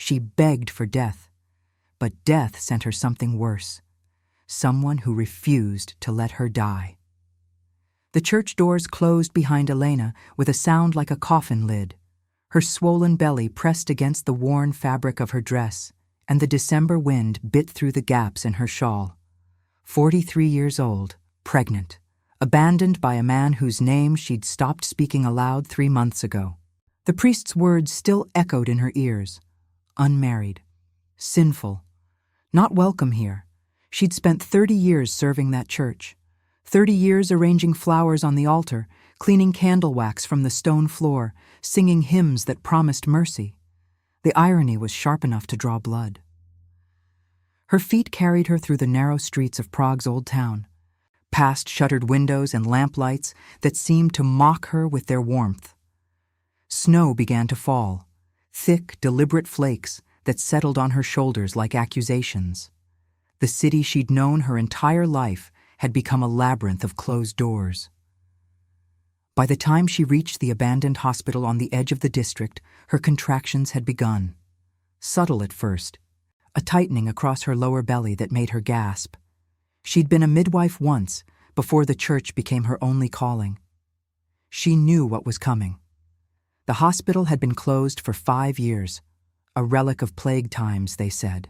She begged for death, but death sent her something worse, someone who refused to let her die. The church doors closed behind Elena with a sound like a coffin lid. Her swollen belly pressed against the worn fabric of her dress, and the December wind bit through the gaps in her shawl. 43 years old, pregnant, abandoned by a man whose name she'd stopped speaking aloud 3 months ago. The priest's words still echoed in her ears. Unmarried. Sinful. Not welcome here. She'd spent 30 years serving that church. 30 years arranging flowers on the altar, cleaning candle wax from the stone floor, singing hymns that promised mercy. The irony was sharp enough to draw blood. Her feet carried her through the narrow streets of Prague's old town, past shuttered windows and lamplights that seemed to mock her with their warmth. Snow began to fall, thick, deliberate flakes that settled on her shoulders like accusations. The city she'd known her entire life had become a labyrinth of closed doors. By the time she reached the abandoned hospital on the edge of the district, her contractions had begun. Subtle at first, a tightening across her lower belly that made her gasp. She'd been a midwife once, before the church became her only calling. She knew what was coming. The hospital had been closed for 5 years, a relic of plague times, they said.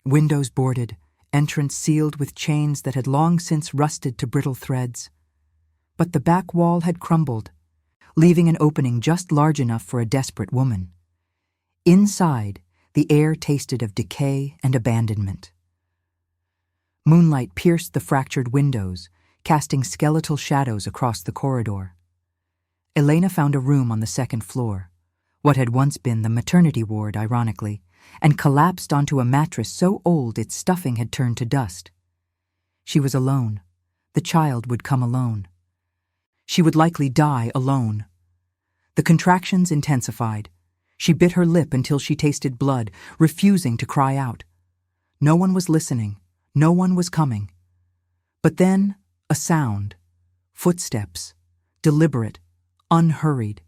Windows boarded, entrance sealed with chains that had long since rusted to brittle threads. But the back wall had crumbled, leaving an opening just large enough for a desperate woman. Inside, the air tasted of decay and abandonment. Moonlight pierced the fractured windows, casting skeletal shadows across the corridor. Elena found a room on the 2nd floor, what had once been the maternity ward, ironically, and collapsed onto a mattress so old its stuffing had turned to dust. She was alone. The child would come alone. She would likely die alone. The contractions intensified. She bit her lip until she tasted blood, refusing to cry out. No one was listening. No one was coming. But then, a sound. Footsteps. Deliberate. Unhurried.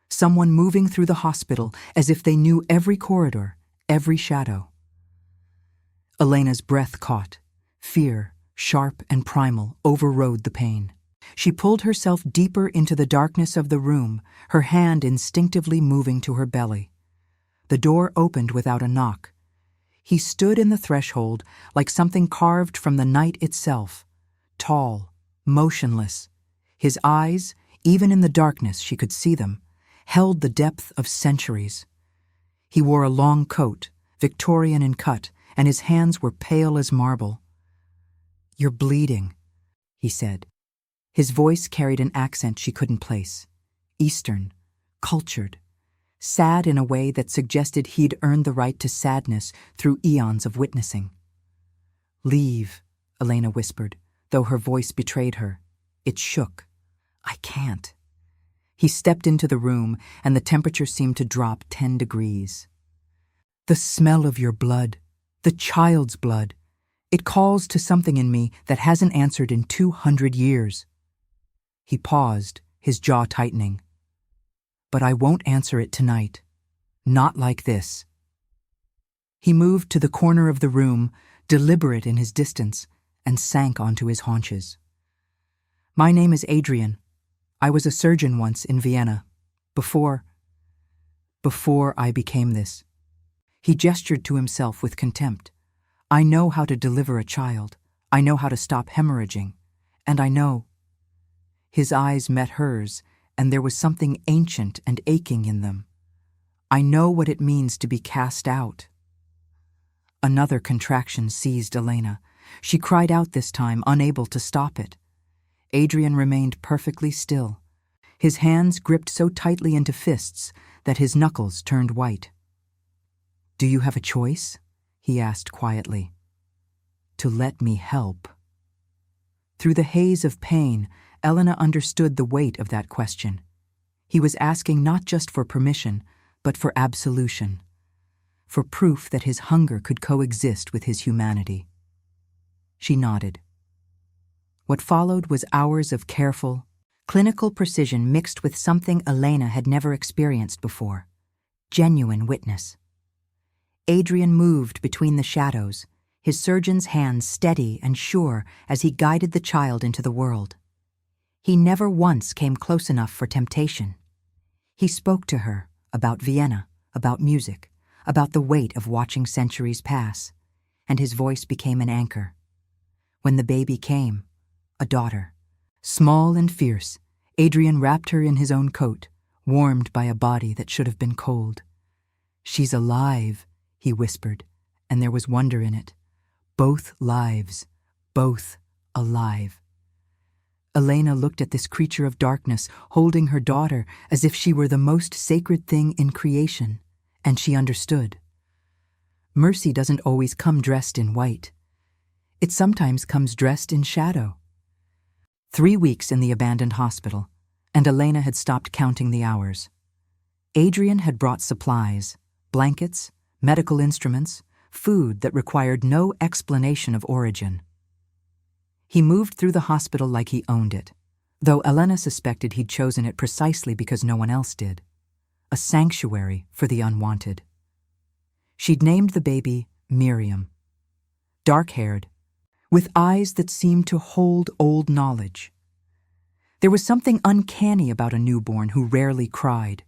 Someone moving through the hospital as if they knew every corridor, every shadow. Elena's breath caught. Fear, sharp and primal, overrode the pain. She pulled herself deeper into the darkness of the room, her hand instinctively moving to her belly. The door opened without a knock. He stood in the threshold like something carved from the night itself, tall, motionless. His eyes, even in the darkness she could see them, held the depth of centuries. He wore a long coat, Victorian in cut, and his hands were pale as marble. "You're bleeding," he said. His voice carried an accent she couldn't place. Eastern, cultured, sad in a way that suggested he'd earned the right to sadness through eons of witnessing. "Leave," Elena whispered, though her voice betrayed her. It shook. "I can't." He stepped into the room, and the temperature seemed to drop 10 degrees. "The smell of your blood, the child's blood, it calls to something in me that hasn't answered in 200 years. He paused, his jaw tightening. "But I won't answer it tonight. Not like this." He moved to the corner of the room, deliberate in his distance, and sank onto his haunches. "My name is Adrian. I was a surgeon once in Vienna. Before I became this." He gestured to himself with contempt. "I know how to deliver a child. I know how to stop hemorrhaging. And I know." His eyes met hers, and there was something ancient and aching in them. "I know what it means to be cast out." Another contraction seized Elena. She cried out this time, unable to stop it. Adrian remained perfectly still. His hands gripped so tightly into fists that his knuckles turned white. "Do you have a choice?" he asked quietly. "To let me help." Through the haze of pain, Elena understood the weight of that question. He was asking not just for permission, but for absolution, for proof that his hunger could coexist with his humanity. She nodded. What followed was hours of careful, clinical precision mixed with something Elena had never experienced before: genuine witness. Adrian moved between the shadows, his surgeon's hands steady and sure as he guided the child into the world. He never once came close enough for temptation. He spoke to her about Vienna, about music, about the weight of watching centuries pass, and his voice became an anchor. When the baby came, a daughter, small and fierce, Adrian wrapped her in his own coat, warmed by a body that should have been cold. "She's alive," he whispered, and there was wonder in it. Both lives, both alive. Elena looked at this creature of darkness, holding her daughter as if she were the most sacred thing in creation, and she understood. Mercy doesn't always come dressed in white. It sometimes comes dressed in shadow. 3 weeks in the abandoned hospital, and Elena had stopped counting the hours. Adrian had brought supplies, blankets, medical instruments, food that required no explanation of origin. He moved through the hospital like he owned it, though Elena suspected he'd chosen it precisely because no one else did. A sanctuary for the unwanted. She'd named the baby Miriam. Dark-haired, with eyes that seemed to hold old knowledge. There was something uncanny about a newborn who rarely cried,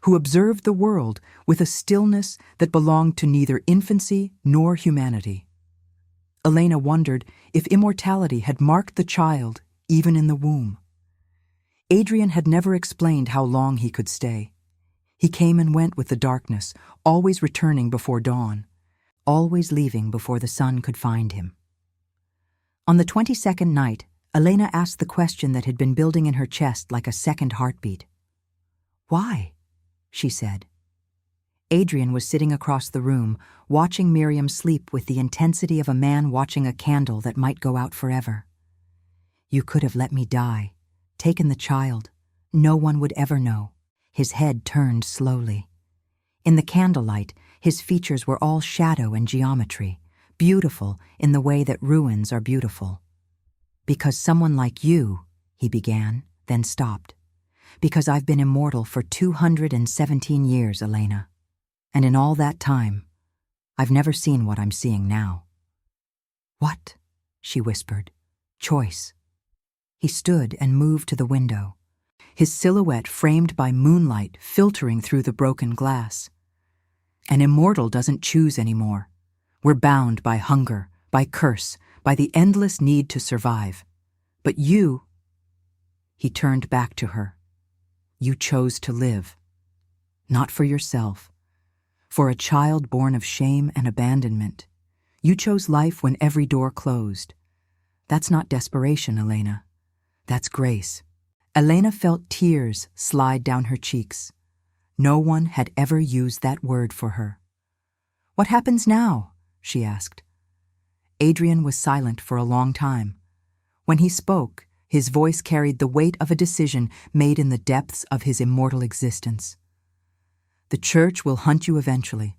who observed the world with a stillness that belonged to neither infancy nor humanity. Elena wondered if immortality had marked the child even in the womb. Adrian had never explained how long he could stay. He came and went with the darkness, always returning before dawn, always leaving before the sun could find him. On the 22nd night, Elena asked the question that had been building in her chest like a second heartbeat. "Why?" she said. Adrian was sitting across the room, watching Miriam sleep with the intensity of a man watching a candle that might go out forever. "You could have let me die, taken the child. No one would ever know." His head turned slowly. In the candlelight, his features were all shadow and geometry, beautiful in the way that ruins are beautiful. "Because someone like you," he began, then stopped. "Because I've been immortal for 217 years, Elena. And in all that time, I've never seen what I'm seeing now." "What?" she whispered. "Choice." He stood and moved to the window, his silhouette framed by moonlight filtering through the broken glass. "An immortal doesn't choose anymore. We're bound by hunger, by curse, by the endless need to survive. But you—" He turned back to her. "You chose to live. Not for yourself. For a child born of shame and abandonment. You chose life when every door closed. That's not desperation, Elena. That's grace." Elena felt tears slide down her cheeks. No one had ever used that word for her. "What happens now?" she asked. Adrian was silent for a long time. When he spoke, his voice carried the weight of a decision made in the depths of his immortal existence. "The church will hunt you eventually.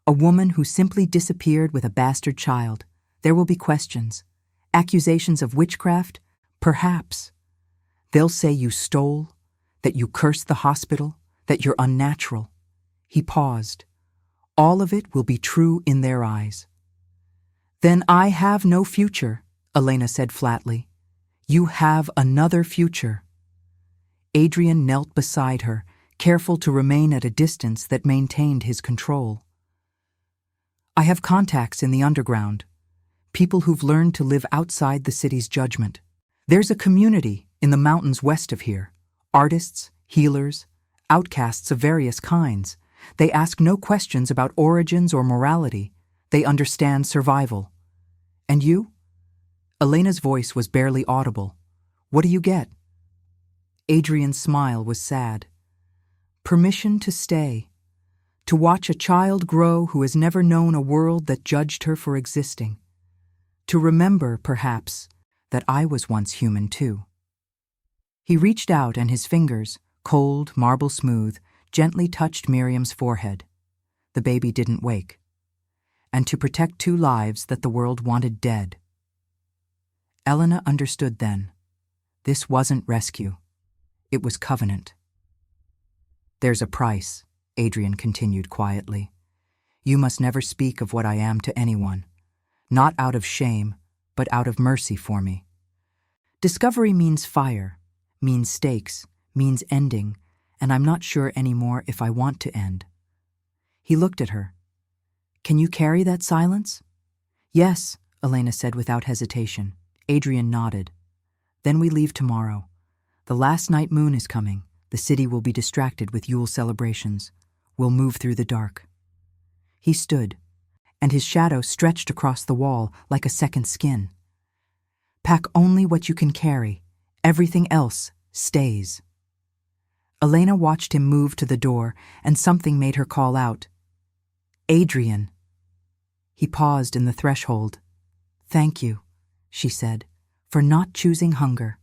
A woman who simply disappeared with a bastard child. There will be questions. Accusations of witchcraft? Perhaps. They'll say you stole, that you cursed the hospital, that you're unnatural." He paused. "All of it will be true in their eyes." "Then I have no future," Elena said flatly. "You have another future." Adrian knelt beside her, careful to remain at a distance that maintained his control. "I have contacts in the underground, people who've learned to live outside the city's judgment. There's a community in the mountains west of here, artists, healers, outcasts of various kinds. They ask no questions about origins or morality. They understand survival. And you?" Elena's voice was barely audible. "What do you get?" Adrian's smile was sad. "Permission to stay. To watch a child grow who has never known a world that judged her for existing. To remember, perhaps, that I was once human too." He reached out and his fingers, cold, marble smooth, gently touched Miriam's forehead. The baby didn't wake. And to protect 2 lives that the world wanted dead. Elena understood then. This wasn't rescue. It was covenant. "There's a price," Adrian continued quietly. You must never speak of what I am to anyone, not out of shame, but out of mercy for me. Discovery means fire, means stakes, means ending, and I'm not sure anymore if I want to end." He looked at her. "Can you carry that silence?" "Yes," Elena said without hesitation. Adrian nodded. "Then we leave tomorrow. The last night moon is coming. The city will be distracted with Yule celebrations. We'll move through the dark." He stood, and his shadow stretched across the wall like a second skin. "Pack only what you can carry. Everything else stays." Elena watched him move to the door, and something made her call out, "Adrian." He paused in the threshold. "Thank you," she said, "for not choosing hunger."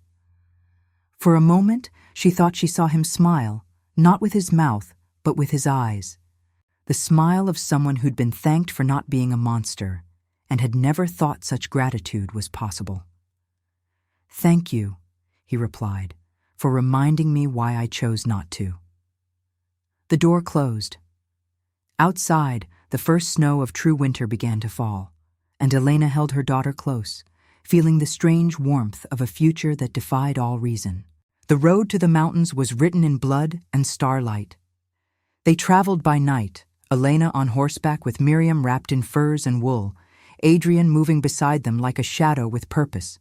For a moment, she thought she saw him smile, not with his mouth, but with his eyes. The smile of someone who'd been thanked for not being a monster, and had never thought such gratitude was possible. "Thank you," he replied, "for reminding me why I chose not to." The door closed. Outside, the first snow of true winter began to fall, and Elena held her daughter close, feeling the strange warmth of a future that defied all reason. The road to the mountains was written in blood and starlight. They traveled by night, Elena on horseback with Miriam wrapped in furs and wool, Adrian moving beside them like a shadow with purpose.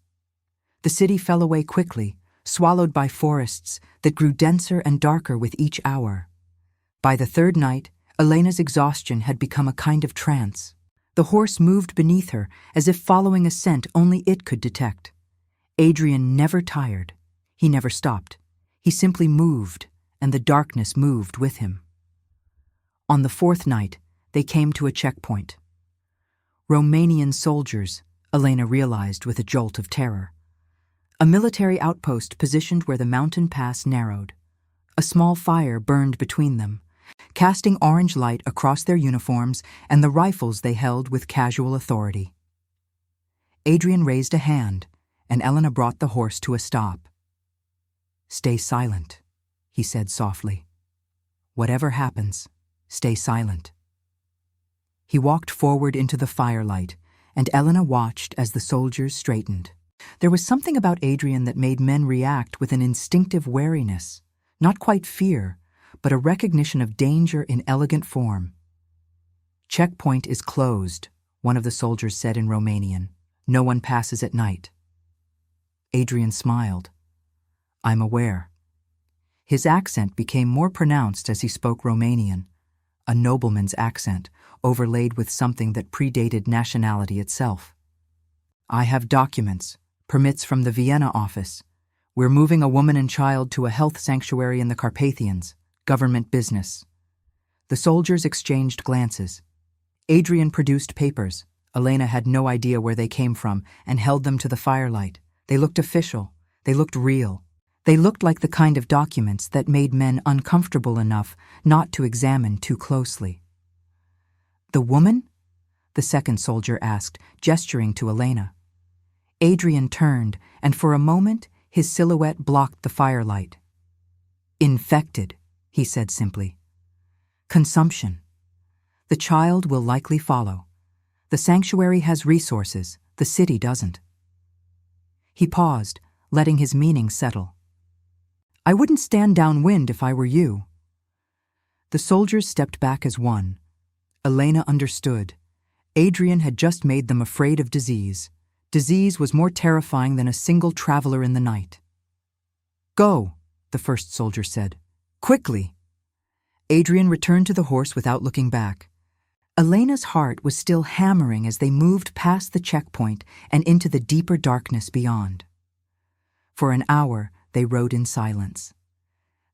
The city fell away quickly, swallowed by forests that grew denser and darker with each hour. By the third night, Elena's exhaustion had become a kind of trance. The horse moved beneath her as if following a scent only it could detect. Adrian never tired. He never stopped. He simply moved, and the darkness moved with him. On the fourth night, they came to a checkpoint. Romanian soldiers, Elena realized with a jolt of terror. A military outpost positioned where the mountain pass narrowed. A small fire burned between them, casting orange light across their uniforms and the rifles they held with casual authority. Adrian raised a hand, and Elena brought the horse to a stop. "Stay silent," he said softly. "Whatever happens, stay silent." He walked forward into the firelight, and Elena watched as the soldiers straightened. There was something about Adrian that made men react with an instinctive wariness, not quite fear, but a recognition of danger in elegant form. "Checkpoint is closed," one of the soldiers said in Romanian. "No one passes at night." Adrian smiled. "I'm aware." His accent became more pronounced as he spoke Romanian, a nobleman's accent overlaid with something that predated nationality itself. "I have documents, permits from the Vienna office. We're moving a woman and child to a health sanctuary in the Carpathians, government business." The soldiers exchanged glances. Adrian produced papers. Elena had no idea where they came from and held them to the firelight. They looked official. They looked real. They looked like the kind of documents that made men uncomfortable enough not to examine too closely. "The woman?" the second soldier asked, gesturing to Elena. Adrian turned, and for a moment his silhouette blocked the firelight. "Infected," he said simply. "Consumption. The child will likely follow. The sanctuary has resources, the city doesn't." He paused, letting his meaning settle. "I wouldn't stand downwind if I were you." The soldiers stepped back as one. Elena understood. Adrian had just made them afraid of disease. Disease was more terrifying than a single traveler in the night. "Go," the first soldier said. "Quickly." Adrian returned to the horse without looking back. Elena's heart was still hammering as they moved past the checkpoint and into the deeper darkness beyond. For an hour, they rode in silence.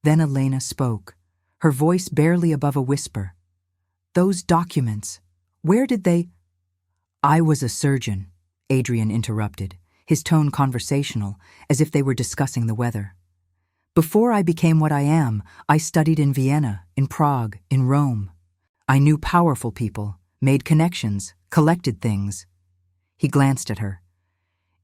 Then Elena spoke, her voice barely above a whisper. "Those documents, where did they—" "I was a surgeon," Adrian interrupted, his tone conversational, as if they were discussing the weather. "Before I became what I am, I studied in Vienna, in Prague, in Rome. I knew powerful people, made connections, collected things." He glanced at her.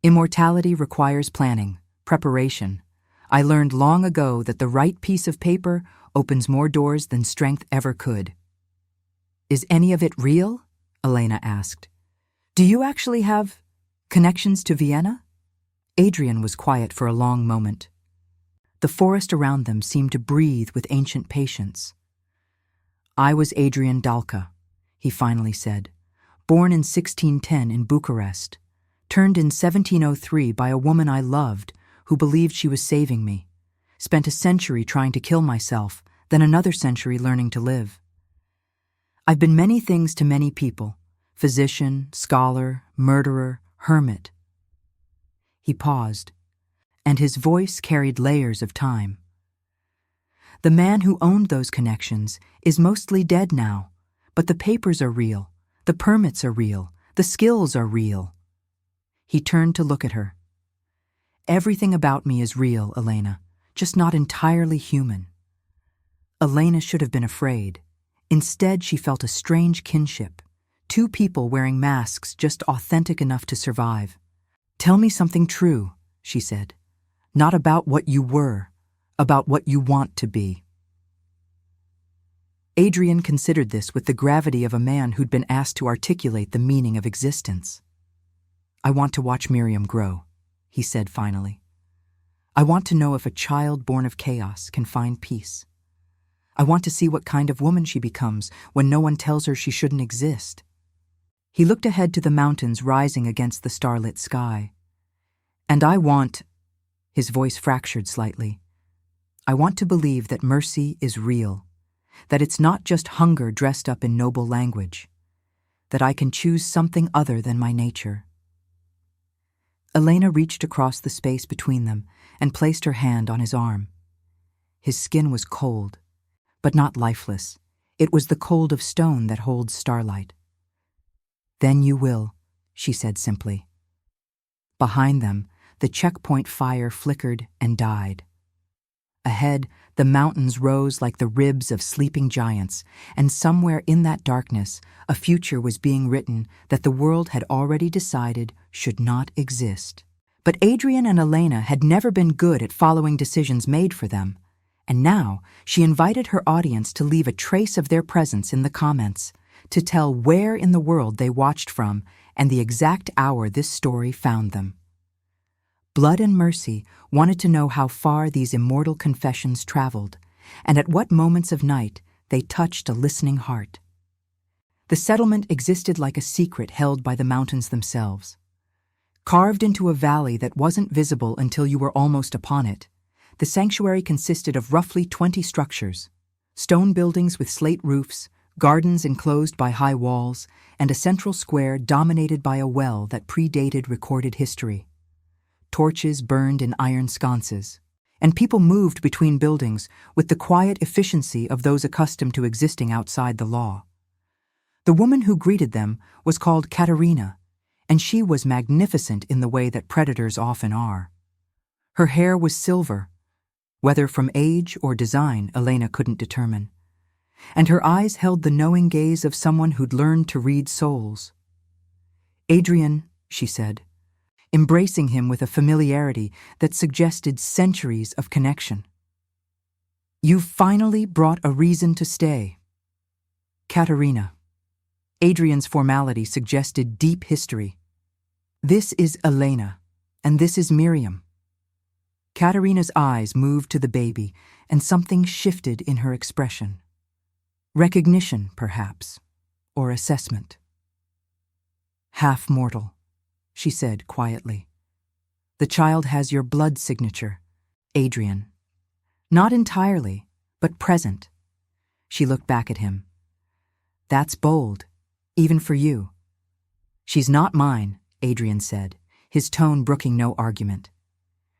"Immortality requires planning, preparation. I learned long ago that the right piece of paper opens more doors than strength ever could." Is any of it real? Elena asked. Do you actually have connections to Vienna? Adrian was quiet for a long moment. The forest around them seemed to breathe with ancient patience. I was Adrian Dalka, he finally said, born in 1610 in Bucharest, turned in 1703 by a woman I loved who believed she was saving me, spent a century trying to kill myself, then another century learning to live. I've been many things to many people, physician, scholar, murderer, hermit. He paused, and his voice carried layers of time. The man who owned those connections is mostly dead now, but the papers are real, the permits are real, the skills are real. He turned to look at her. Everything about me is real, Elena, just not entirely human. Elena should have been afraid. Instead, she felt a strange kinship. Two people wearing masks just authentic enough to survive. Tell me something true, she said. Not about what you were, about what you want to be. Adrian considered this with the gravity of a man who'd been asked to articulate the meaning of existence. I want to watch Miriam grow, he said finally. I want to know if a child born of chaos can find peace. I want to see what kind of woman she becomes when no one tells her she shouldn't exist. He looked ahead to the mountains rising against the starlit sky. And I want, his voice fractured slightly, I want to believe that mercy is real, that it's not just hunger dressed up in noble language, that I can choose something other than my nature. Elena reached across the space between them and placed her hand on his arm. His skin was cold, but not lifeless. It was the cold of stone that holds starlight. Then you will, she said simply. Behind them, the checkpoint fire flickered and died. Ahead, the mountains rose like the ribs of sleeping giants, and somewhere in that darkness, a future was being written that the world had already decided should not exist. But Adrian and Elena had never been good at following decisions made for them, and now she invited her audience to leave a trace of their presence in the comments, to tell where in the world they watched from and the exact hour this story found them. Blood and Mercy wanted to know how far these immortal confessions traveled, and at what moments of night they touched a listening heart. The settlement existed like a secret held by the mountains themselves. Carved into a valley that wasn't visible until you were almost upon it, the sanctuary consisted of roughly 20 structures, stone buildings with slate roofs, gardens enclosed by high walls, and a central square dominated by a well that predated recorded history. Torches burned in iron sconces, and people moved between buildings with the quiet efficiency of those accustomed to existing outside the law. The woman who greeted them was called Katerina, and she was magnificent in the way that predators often are. Her hair was silver, whether from age or design Elena couldn't determine, and her eyes held the knowing gaze of someone who'd learned to read souls. Adrian, she said, embracing him with a familiarity that suggested centuries of connection. You've finally brought a reason to stay. Katerina. Adrian's formality suggested deep history. This is Elena, and this is Miriam. Katerina's eyes moved to the baby, and something shifted in her expression. Recognition, perhaps, or assessment. Half mortal, she said quietly. The child has your blood signature, Adrian. Not entirely, but present. She looked back at him. That's bold, even for you. She's not mine, Adrian said, his tone brooking no argument.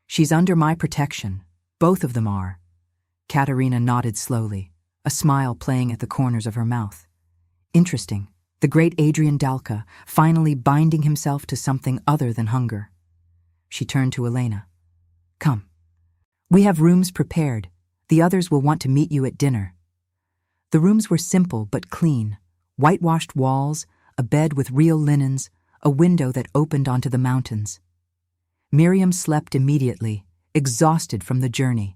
She's under my protection. Both of them are. Katerina nodded slowly, a smile playing at the corners of her mouth. Interesting, the great Adrian Dalka finally binding himself to something other than hunger. She turned to Elena. Come. We have rooms prepared. The others will want to meet you at dinner. The rooms were simple but clean, whitewashed walls, a bed with real linens, a window that opened onto the mountains. Miriam slept immediately, exhausted from the journey.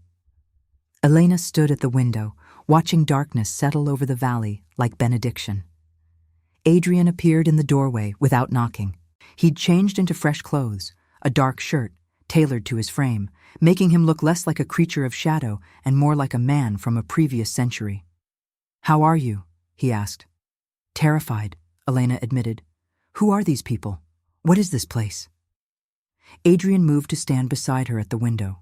Elena stood at the window, watching darkness settle over the valley like benediction. Adrian appeared in the doorway without knocking. He'd changed into fresh clothes, a dark shirt, tailored to his frame, making him look less like a creature of shadow and more like a man from a previous century. "How are you?" he asked. "Terrified," Elena admitted. "Who are these people? What is this place?" Adrian moved to stand beside her at the window.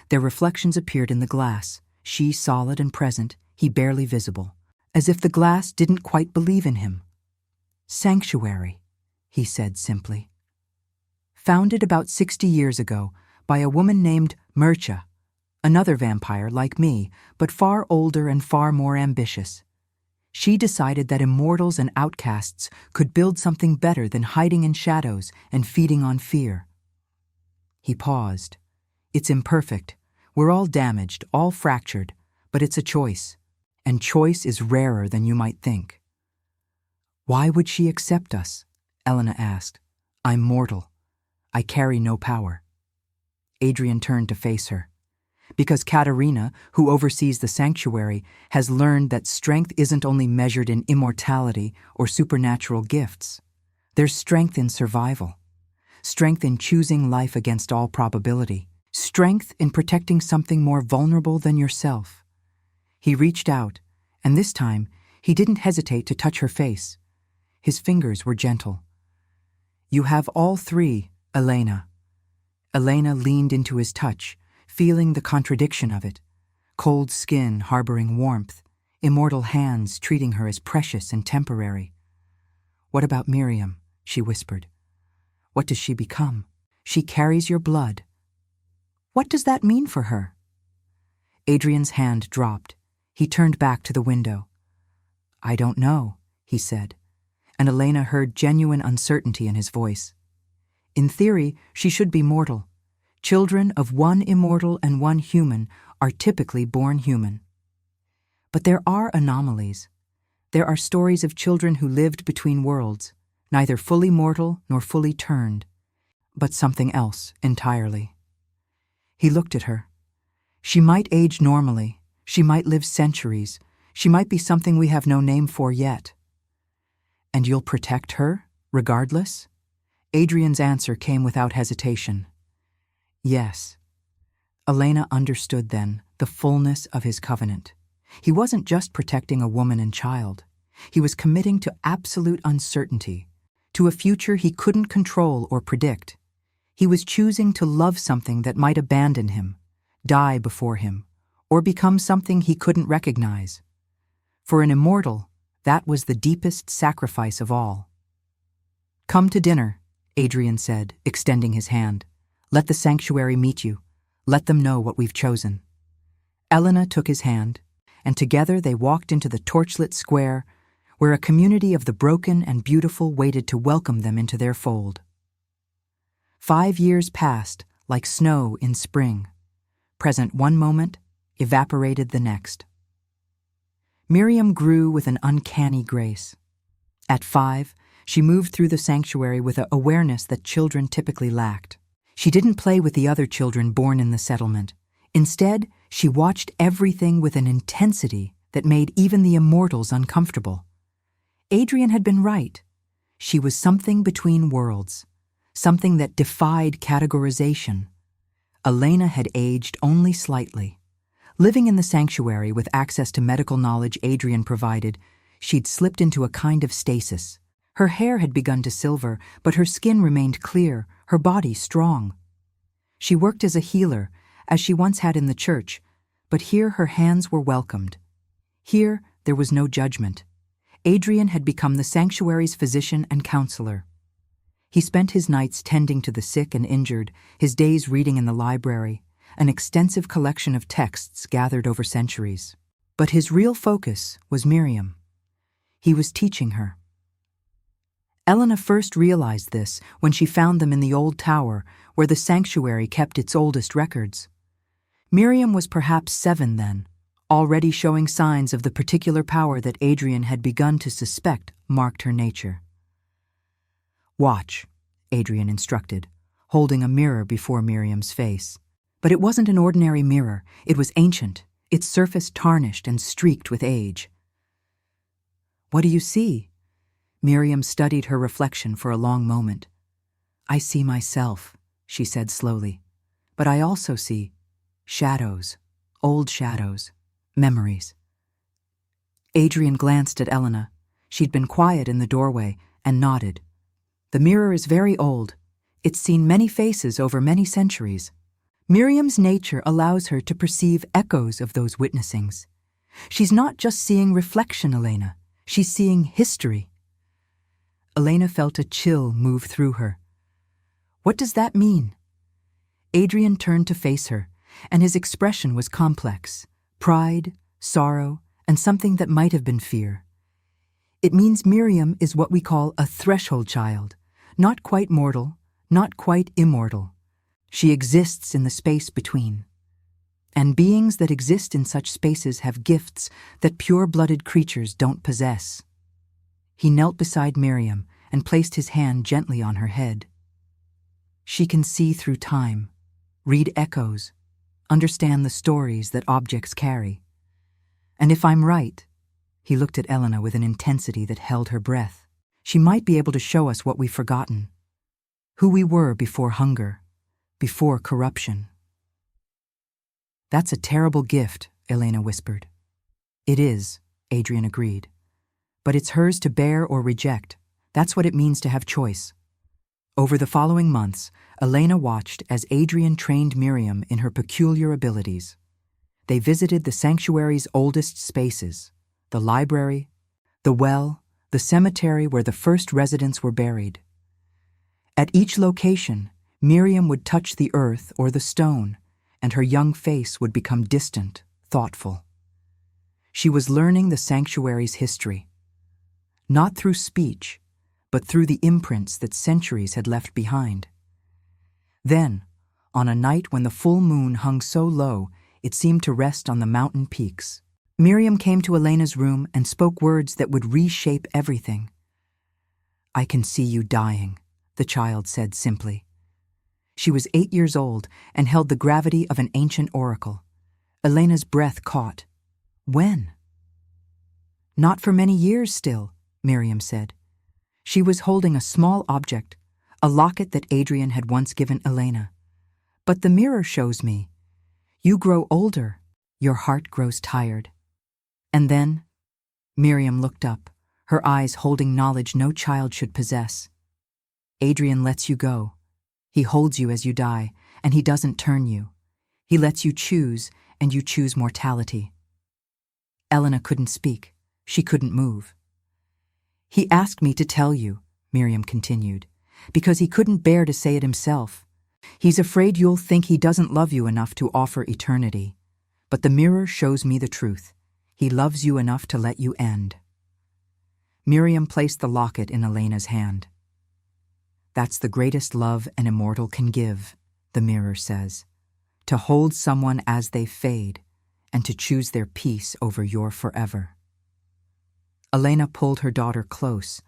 Their reflections appeared in the glass, she solid and present, he barely visible, as if the glass didn't quite believe in him. "Sanctuary," he said simply. "Founded about 60 years ago by a woman named Mircea, another vampire like me, but far older and far more ambitious. She decided that immortals and outcasts could build something better than hiding in shadows and feeding on fear." He paused. "It's imperfect. We're all damaged, all fractured, but it's a choice, and choice is rarer than you might think." "Why would she accept us?" Elena asked. "I'm mortal. I carry no power." Adrian turned to face her. "Because Katerina, who oversees the sanctuary, has learned that strength isn't only measured in immortality or supernatural gifts. There's strength in survival, strength in choosing life against all probability, strength in protecting something more vulnerable than yourself." He reached out, and this time he didn't hesitate to touch her face. His fingers were gentle. "You have all three, Elena." Elena leaned into his touch, feeling the contradiction of it. Cold skin harboring warmth, immortal hands treating her as precious and temporary. "What about Miriam?" she whispered. "What does she become? She carries your blood." "What does that mean for her?" Adrian's hand dropped. He turned back to the window. "I don't know," he said, and Elena heard genuine uncertainty in his voice. "In theory, she should be mortal. Children of one immortal and one human are typically born human. But there are anomalies. There are stories of children who lived between worlds, neither fully mortal nor fully turned, but something else entirely." He looked at her. "She might age normally. She might live centuries. She might be something we have no name for yet." "And you'll protect her, regardless?" Adrian's answer came without hesitation. "Yes." Elena understood then the fullness of his covenant. He wasn't just protecting a woman and child. He was committing to absolute uncertainty, to a future he couldn't control or predict. He was choosing to love something that might abandon him, die before him, or become something he couldn't recognize. For an immortal, that was the deepest sacrifice of all. "Come to dinner," Adrian said, extending his hand. "Let the sanctuary meet you. Let them know what we've chosen." Elena took his hand, and together they walked into the torchlit square where a community of the broken and beautiful waited to welcome them into their fold. 5 years passed like snow in spring, present one moment, evaporated the next. Miriam grew with an uncanny grace. At 5, she moved through the sanctuary with an awareness that children typically lacked. She didn't play with the other children born in the settlement. Instead, she watched everything with an intensity that made even the immortals uncomfortable. Adrian had been right. She was something between worlds, something that defied categorization. Elena had aged only slightly. Living in the sanctuary with access to medical knowledge Adrian provided, she'd slipped into a kind of stasis. Her hair had begun to silver, but her skin remained clear, her body strong. She worked as a healer, as she once had in the church, but here her hands were welcomed. Here there was no judgment. Adrian had become the sanctuary's physician and counselor. He spent his nights tending to the sick and injured, his days reading in the library, an extensive collection of texts gathered over centuries. But his real focus was Miriam. He was teaching her. Elena first realized this when she found them in the old tower where the sanctuary kept its oldest records. Miriam was perhaps 7 then, already showing signs of the particular power that Adrian had begun to suspect marked her nature. "Watch," Adrian instructed, holding a mirror before Miriam's face. But it wasn't an ordinary mirror. It was ancient, its surface tarnished and streaked with age. "What do you see?" Miriam studied her reflection for a long moment. "I see myself," she said slowly, "but I also see shadows, old shadows, memories." Adrian glanced at Elena. She'd been quiet in the doorway and nodded. "The mirror is very old. It's seen many faces over many centuries. Miriam's nature allows her to perceive echoes of those witnessings. She's not just seeing reflection, Elena. She's seeing history." Elena felt a chill move through her. "What does that mean?" Adrian turned to face her, and his expression was complex: pride, sorrow, and something that might have been fear. "It means Miriam is what we call a threshold child, not quite mortal, not quite immortal. She exists in the space between. And beings that exist in such spaces have gifts that pure-blooded creatures don't possess." He knelt beside Miriam and placed his hand gently on her head. "She can see through time, read echoes, understand the stories that objects carry. And if I'm right," he looked at Elena with an intensity that held her breath, "she might be able to show us what we've forgotten. Who we were before hunger, before corruption." "That's a terrible gift," Elena whispered. "It is," Adrian agreed. "But it's hers to bear or reject. That's what it means to have choice." Over the following months, Elena watched as Adrian trained Miriam in her peculiar abilities. They visited the sanctuary's oldest spaces: the library, the well, the cemetery where the first residents were buried. At each location, Miriam would touch the earth or the stone, and her young face would become distant, thoughtful. She was learning the sanctuary's history, not through speech, but through the imprints that centuries had left behind. Then, on a night when the full moon hung so low it seemed to rest on the mountain peaks, Miriam came to Elena's room and spoke words that would reshape everything. "I can see you dying," the child said simply. She was 8 years old and held the gravity of an ancient oracle. Elena's breath caught. "When?" "Not for many years still," Miriam said. She was holding a small object, a locket that Adrian had once given Elena. "But the mirror shows me. You grow older, your heart grows tired." And then, Miriam looked up, her eyes holding knowledge no child should possess. "Adrian lets you go. He holds you as you die, and he doesn't turn you. He lets you choose, and you choose mortality." Elena couldn't speak. She couldn't move. "He asked me to tell you," Miriam continued, "because he couldn't bear to say it himself. He's afraid you'll think he doesn't love you enough to offer eternity. But the mirror shows me the truth. He loves you enough to let you end." Miriam placed the locket in Elena's hand. "That's the greatest love an immortal can give," the mirror says, "to hold someone as they fade and to choose their peace over your forever." Elena pulled her daughter close,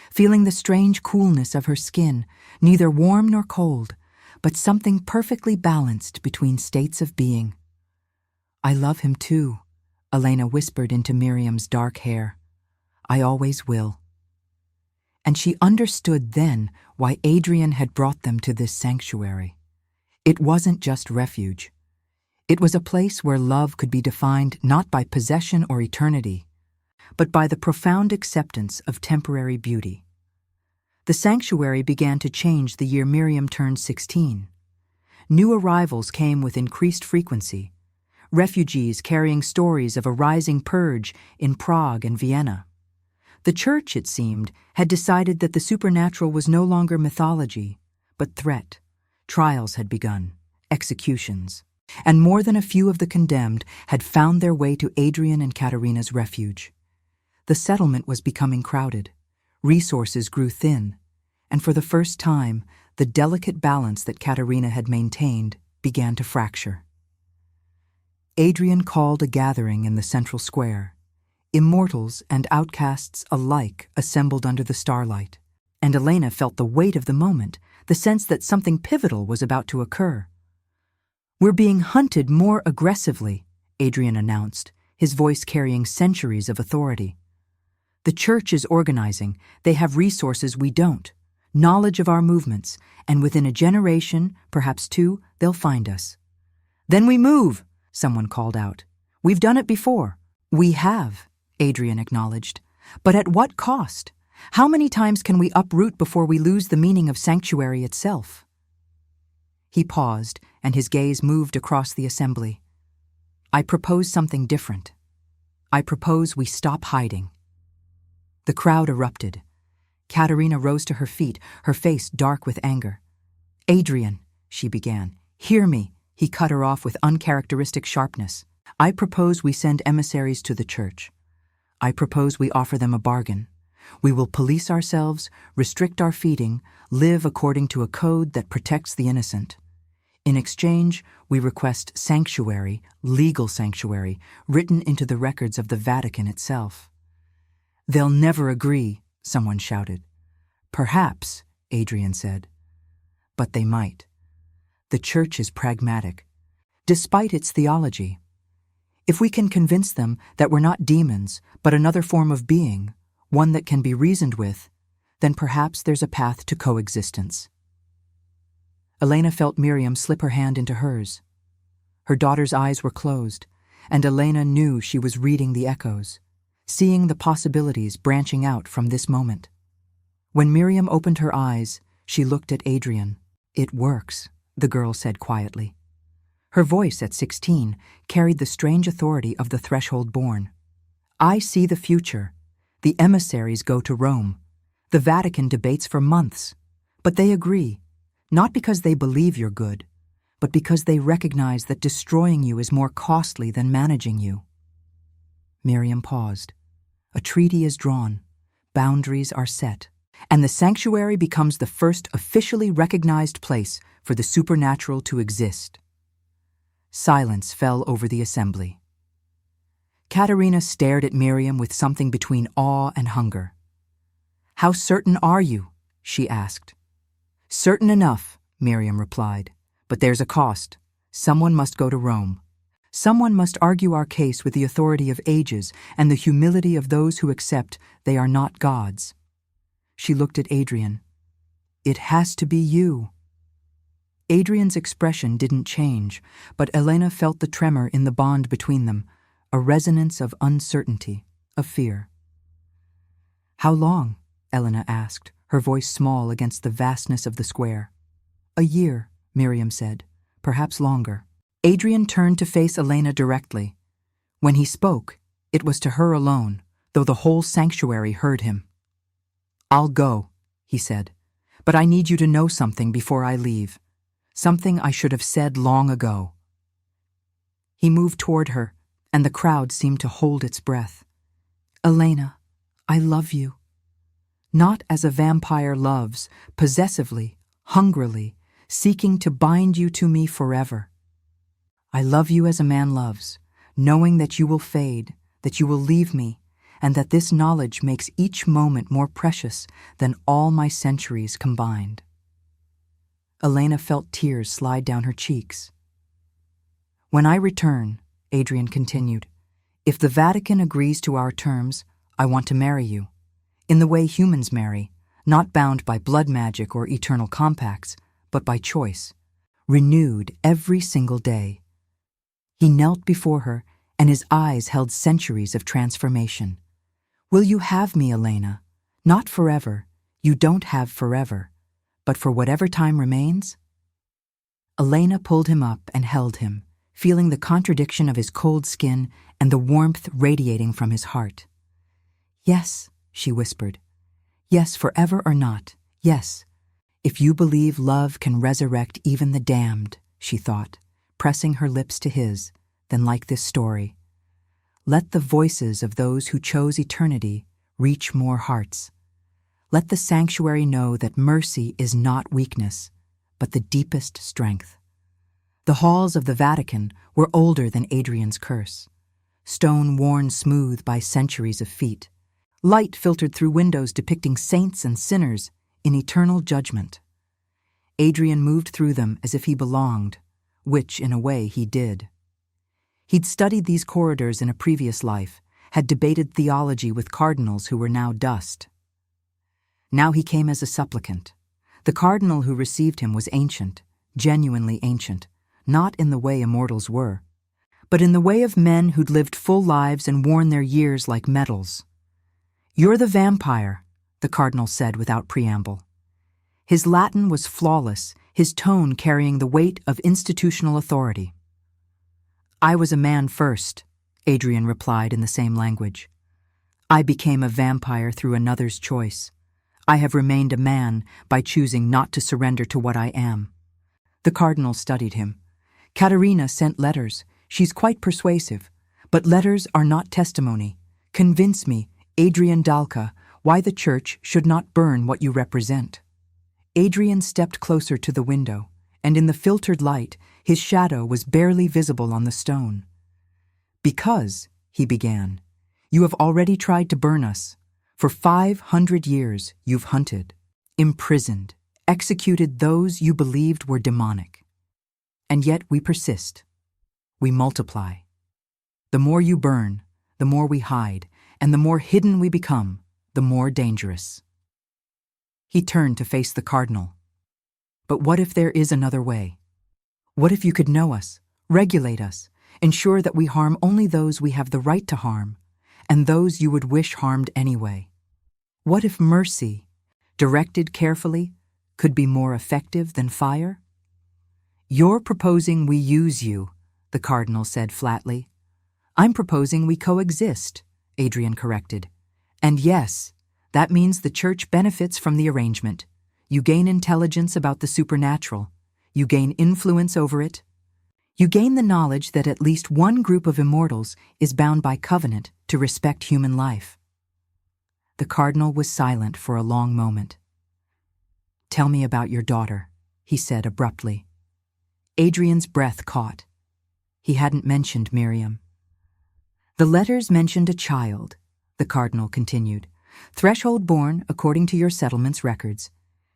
feeling the strange coolness of her skin, neither warm nor cold, but something perfectly balanced between states of being. "I love him too," Elena whispered into Miriam's dark hair. "I always will." And she understood then why Adrian had brought them to this sanctuary. It wasn't just refuge. It was a place where love could be defined not by possession or eternity, but by the profound acceptance of temporary beauty. The sanctuary began to change the year Miriam turned 16. New arrivals came with increased frequency, refugees carrying stories of a rising purge in Prague and Vienna. The church, it seemed, had decided that the supernatural was no longer mythology, but threat. Trials had begun, executions, and more than a few of the condemned had found their way to Adrian and Katerina's refuge. The settlement was becoming crowded, resources grew thin, and for the first time, the delicate balance that Katerina had maintained began to fracture. Adrian called a gathering in the central square. Immortals and outcasts alike assembled under the starlight, and Elena felt the weight of the moment, the sense that something pivotal was about to occur. "We're being hunted more aggressively," Adrian announced, his voice carrying centuries of authority. The church is organizing. They have resources we don't, knowledge of our movements, and within a generation, perhaps two, they'll find us. Then we move, someone called out. We've done it before. We have, Adrian acknowledged. But at what cost? How many times can we uproot before we lose the meaning of sanctuary itself? He paused, and his gaze moved across the assembly. I propose something different. I propose we stop hiding. The crowd erupted. Katerina rose to her feet, her face dark with anger. Adrian, she began, hear me, he cut her off with uncharacteristic sharpness. I propose we send emissaries to the church. I propose we offer them a bargain. We will police ourselves, restrict our feeding, live according to a code that protects the innocent. In exchange, we request sanctuary, legal sanctuary, written into the records of the Vatican itself. They'll never agree, someone shouted. Perhaps, Adrian said. But they might. The church is pragmatic, despite its theology. If we can convince them that we're not demons, but another form of being, one that can be reasoned with, then perhaps there's a path to coexistence. Elena felt Miriam slip her hand into hers. Her daughter's eyes were closed, and Elena knew she was reading the echoes, seeing the possibilities branching out from this moment. When Miriam opened her eyes, she looked at Adrian. It works, the girl said quietly. Her voice at 16 carried the strange authority of the threshold born. I see the future. The emissaries go to Rome. The Vatican debates for months. But they agree, not because they believe you're good, but because they recognize that destroying you is more costly than managing you. Miriam paused. A treaty is drawn. Boundaries are set. And the sanctuary becomes the first officially recognized place for the supernatural to exist. Silence fell over the assembly. Katerina stared at Miriam with something between awe and hunger. How certain are you? She asked. Certain enough, Miriam replied. But there's a cost. Someone must go to Rome. Someone must argue our case with the authority of ages and the humility of those who accept they are not gods. She looked at Adrian. It has to be you. Adrian's expression didn't change, but Elena felt the tremor in the bond between them, a resonance of uncertainty, of fear. How long? Elena asked, her voice small against the vastness of the square. A year, Miriam said, perhaps longer. Adrian turned to face Elena directly. When he spoke, it was to her alone, though the whole sanctuary heard him. I'll go, he said, but I need you to know something before I leave. Something I should have said long ago. He moved toward her, and the crowd seemed to hold its breath. Elena, I love you. Not as a vampire loves, possessively, hungrily, seeking to bind you to me forever. I love you as a man loves, knowing that you will fade, that you will leave me, and that this knowledge makes each moment more precious than all my centuries combined. Elena felt tears slide down her cheeks. When I return, Adrian continued, if the Vatican agrees to our terms, I want to marry you, in the way humans marry, not bound by blood magic or eternal compacts, but by choice, renewed every single day. He knelt before her, and his eyes held centuries of transformation. Will you have me, Elena? Not forever. You don't have forever. But for whatever time remains? Elena pulled him up and held him, feeling the contradiction of his cold skin and the warmth radiating from his heart. Yes, she whispered. Yes, forever or not. Yes. If you believe love can resurrect even the damned, she thought, pressing her lips to his, then like this story. Let the voices of those who chose eternity reach more hearts. Let the sanctuary know that mercy is not weakness, but the deepest strength. The halls of the Vatican were older than Adrian's curse, stone worn smooth by centuries of feet. Light filtered through windows depicting saints and sinners in eternal judgment. Adrian moved through them as if he belonged, which, in a way, he did. He'd studied these corridors in a previous life, had debated theology with cardinals who were now dust. Now he came as a supplicant. The cardinal who received him was ancient, genuinely ancient, not in the way immortals were, but in the way of men who'd lived full lives and worn their years like medals. "You're the vampire," the cardinal said without preamble. His Latin was flawless, his tone carrying the weight of institutional authority. "I was a man first," Adrian replied in the same language. "I became a vampire through another's choice. I have remained a man by choosing not to surrender to what I am." The cardinal studied him. "Caterina sent letters. She's quite persuasive. But letters are not testimony. Convince me, Adrian Dalca, why the church should not burn what you represent." Adrian stepped closer to the window, and in the filtered light, his shadow was barely visible on the stone. "Because," he began, "you have already tried to burn us. For 500 years you've hunted, imprisoned, executed those you believed were demonic. And yet we persist. We multiply. The more you burn, the more we hide, and the more hidden we become, the more dangerous." He turned to face the cardinal. "But what if there is another way? What if you could know us, regulate us, ensure that we harm only those we have the right to harm, and those you would wish harmed anyway? What if mercy, directed carefully, could be more effective than fire?" "You're proposing we use you," the cardinal said flatly. "I'm proposing we coexist," Adrian corrected. "And yes, that means the church benefits from the arrangement. You gain intelligence about the supernatural. You gain influence over it. You gain the knowledge that at least one group of immortals is bound by covenant to respect human life." The cardinal was silent for a long moment. "Tell me about your daughter," he said abruptly. Adrian's breath caught. He hadn't mentioned Miriam. "The letters mentioned a child," the cardinal continued. "Threshold born according to your settlement's records.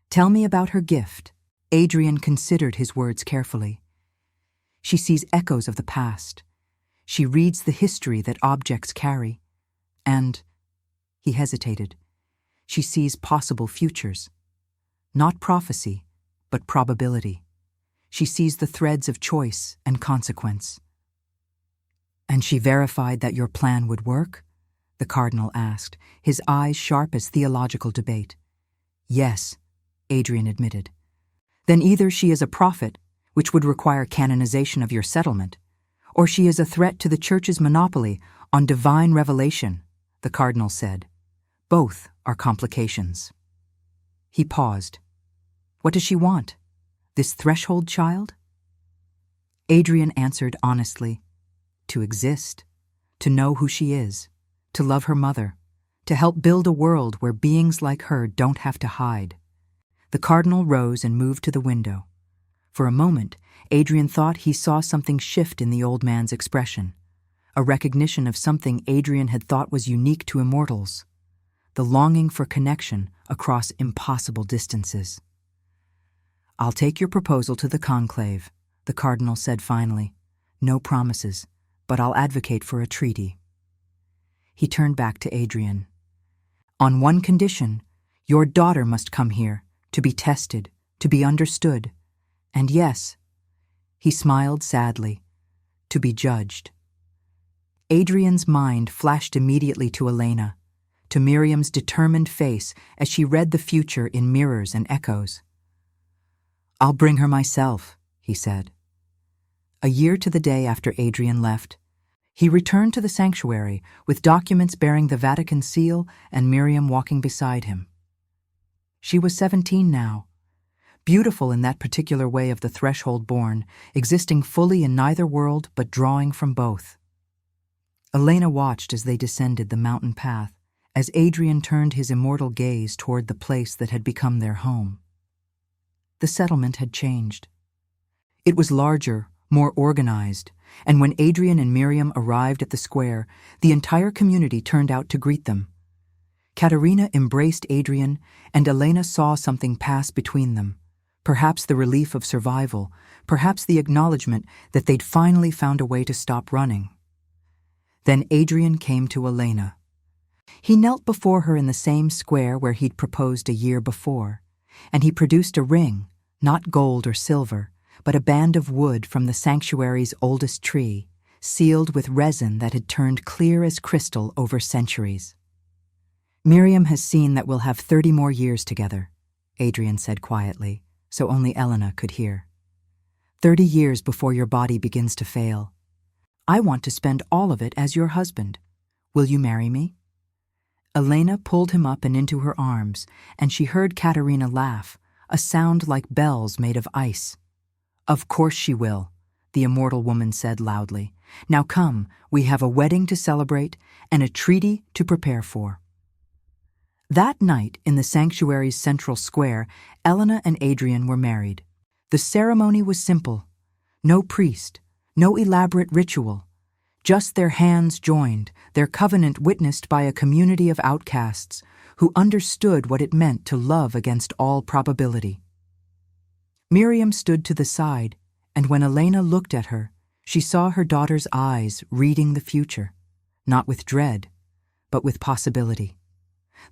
Tell me about her gift." Adrian considered his words carefully. "She sees echoes of the past. She reads the history that objects carry. And," he hesitated, "she sees possible futures. Not prophecy, but probability. She sees the threads of choice and consequence." "And she verified that your plan would work?" the cardinal asked, his eyes sharp as theological debate. "Yes," Adrian admitted. "Then either she is a prophet, which would require canonization of your settlement, or she is a threat to the church's monopoly on divine revelation," the cardinal said. "Both are complications." He paused. "What does she want? This threshold child?" Adrian answered honestly. "To exist, to know who she is, to love her mother, to help build a world where beings like her don't have to hide." The cardinal rose and moved to the window. For a moment, Adrian thought he saw something shift in the old man's expression, a recognition of something Adrian had thought was unique to immortals, the longing for connection across impossible distances. "I'll take your proposal to the conclave," the cardinal said finally. "No promises, but I'll advocate for a treaty." He turned back to Adrian. "On one condition, your daughter must come here, to be tested, to be understood, and yes," he smiled sadly, "to be judged." Adrian's mind flashed immediately to Elena, to Miriam's determined face as she read the future in mirrors and echoes. "I'll bring her myself," he said. A year to the day after Adrian left, he returned to the sanctuary with documents bearing the Vatican seal and Miriam walking beside him. She was 17 now, beautiful in that particular way of the threshold born, existing fully in neither world but drawing from both. Elena watched as they descended the mountain path, as Adrian turned his immortal gaze toward the place that had become their home. The settlement had changed. It was larger, more organized, and when Adrian and Miriam arrived at the square, the entire community turned out to greet them. Caterina embraced Adrian, and Elena saw something pass between them, perhaps the relief of survival, perhaps the acknowledgement that they'd finally found a way to stop running. Then Adrian came to Elena. He knelt before her in the same square where he'd proposed a year before, and he produced a ring, not gold or silver, but a band of wood from the sanctuary's oldest tree, sealed with resin that had turned clear as crystal over centuries. "Miriam has seen that we'll have 30 more years together," Adrian said quietly, so only Elena could hear. 30 years before your body begins to fail. I want to spend all of it as your husband. Will you marry me?" Elena pulled him up and into her arms, and she heard Katerina laugh, a sound like bells made of ice. "Of course she will," the immortal woman said loudly. "Now come, we have a wedding to celebrate and a treaty to prepare for." That night, in the sanctuary's central square, Elena and Adrian were married. The ceremony was simple. No priest, no elaborate ritual. Just their hands joined, their covenant witnessed by a community of outcasts who understood what it meant to love against all probability. Miriam stood to the side, and when Elena looked at her, she saw her daughter's eyes reading the future, not with dread, but with possibility.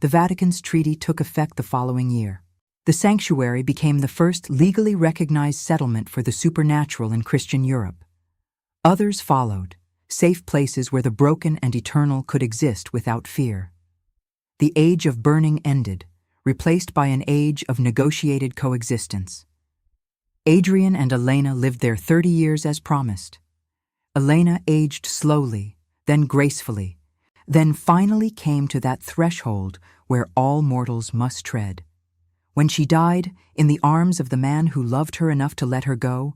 The Vatican's treaty took effect the following year. The sanctuary became the first legally recognized settlement for the supernatural in Christian Europe. Others followed, safe places where the broken and eternal could exist without fear. The age of burning ended, replaced by an age of negotiated coexistence. Adrian and Elena lived there 30 years as promised. Elena aged slowly, then gracefully, then finally came to that threshold where all mortals must tread. When she died, in the arms of the man who loved her enough to let her go,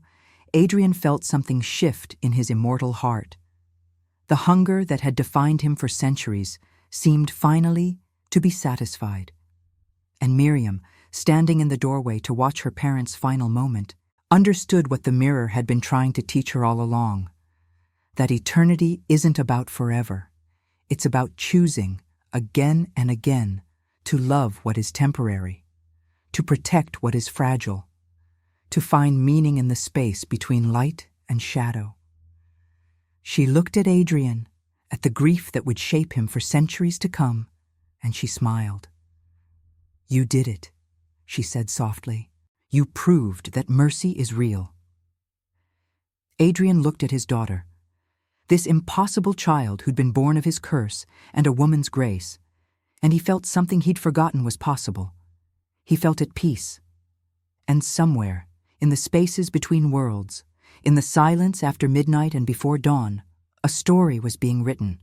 Adrian felt something shift in his immortal heart. The hunger that had defined him for centuries seemed finally to be satisfied. And Miriam, standing in the doorway to watch her parents' final moment, understood what the mirror had been trying to teach her all along. That eternity isn't about forever. It's about choosing, again and again, to love what is temporary, to protect what is fragile, to find meaning in the space between light and shadow. She looked at Adrian, at the grief that would shape him for centuries to come, and she smiled. "You did it," she said softly. "You proved that mercy is real." Adrian looked at his daughter, this impossible child who'd been born of his curse and a woman's grace, and he felt something he'd forgotten was possible. He felt at peace. And somewhere, in the spaces between worlds, in the silence after midnight and before dawn, a story was being written.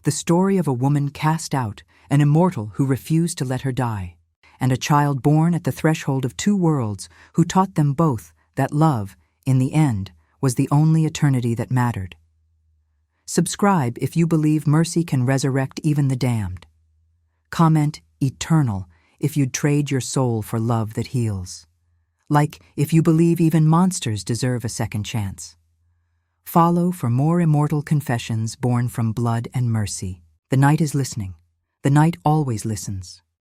The story of a woman cast out, an immortal who refused to let her die, and a child born at the threshold of two worlds who taught them both that love, in the end, was the only eternity that mattered. Subscribe if you believe mercy can resurrect even the damned. Comment eternal if you'd trade your soul for love that heals. Like if you believe even monsters deserve a second chance. Follow for more immortal confessions born from blood and mercy. The night is listening. The night always listens.